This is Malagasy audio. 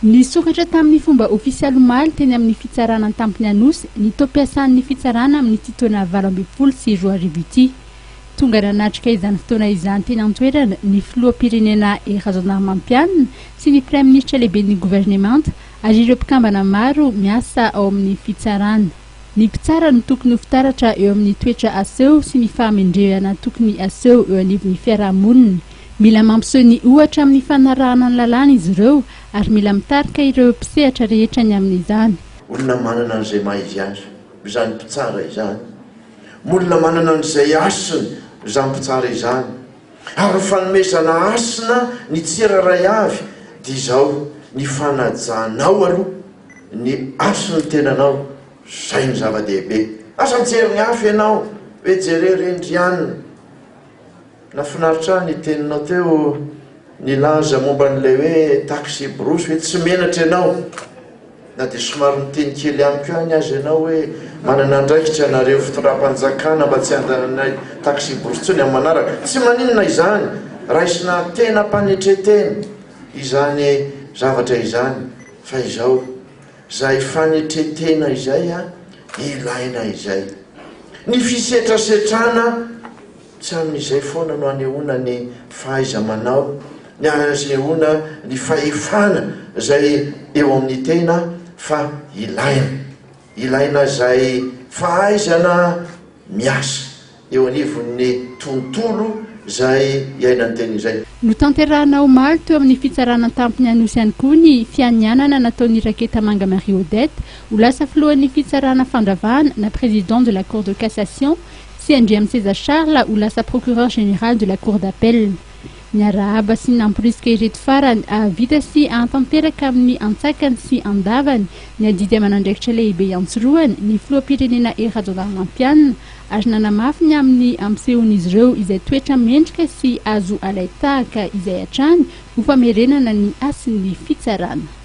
Ny sokatra tamin'ny fomba ofisialy omaly teny amin'ny fitsarana tampony anosy ny taom-piasan'ny fitsarana amin'ity taona 20 sy 2024 ity. Tonga nanatrika izany fotoana izany teny an-toerana ny filoha Hery Rajaonarimampianina sy ny Prime Ministre lehiben'ny gouvernemanta ary ireo mpikambana maro miasa ao amin'ny fitsarana. Ny mpitsara no tokony ho fitaratra eo amin'ny toetra aseho sy ny fahamendrehana tokony aseho eo anivon'ny fiarahamonina. Mila mampiseho ny ohatra amin'ny fanarahana ny lalana izy ireo ary mila mitarika ireo mpisehatra rehetra ny amin'izany. Olona manana an'izay maha izy azy, izany mpitsara izany. Olona manana an'izay asiny, izany mpitsara izany. Ary fanomezana asina ny tsiraray avy dia izao ny fanajanao aloha ny asiny tenanao. Zay ny zava-dehibe. Asa mijery ny afy ianao, hoe jereo rendrianina. Nafinaritra ny teninao teo nilaza momba n'ilay hoe taxi brosy hoe tsy menatra ianao. Na dia somary miteny kely ihany koa ny azy ianao hoe manana andraikitra anareo fitondram-panjakana mba tsy handananay taxi brosy tsony amin'ny manaraka. Tsy maninona izany, raisina tena mpanetretena izany zavatra izany. Fa izao zay fanetretena izay ilaina izay. Ny fisetrasetrana tsy amin'izay foana no anehoana ny fahaiza-manao, ny anehoana ny fahefana zay eo amin'ny tena, fa ilaina zay fahaizana miasa eo anivon'ny tontolo zay iainany teny izay. No tanterahana omaly teo amin'ny fitsarana tampony anosy ihany koa ny fianianana nataon'ny Raketa Manga Marie Odette ho lasa filohan'ny fitsarana fandravahana na président de la Cour de cassation sy Andriam Seza Charles ho lasa procureur général de la Cour d'appel. Ny arahaba sy namporisika ireto farany ahavita sy antanteraka amin'ny antsakany sy andavany ny adidy aman'andraikitra lehibe antsoroany ny filoha Hery Rajaonarimampianina ary nanamafy ny amin'ny ampisehon'izy ireo izay toetra mendrika sy azo alaitahaka izay hatrany ho famerenana ny asin'ny fitsarana.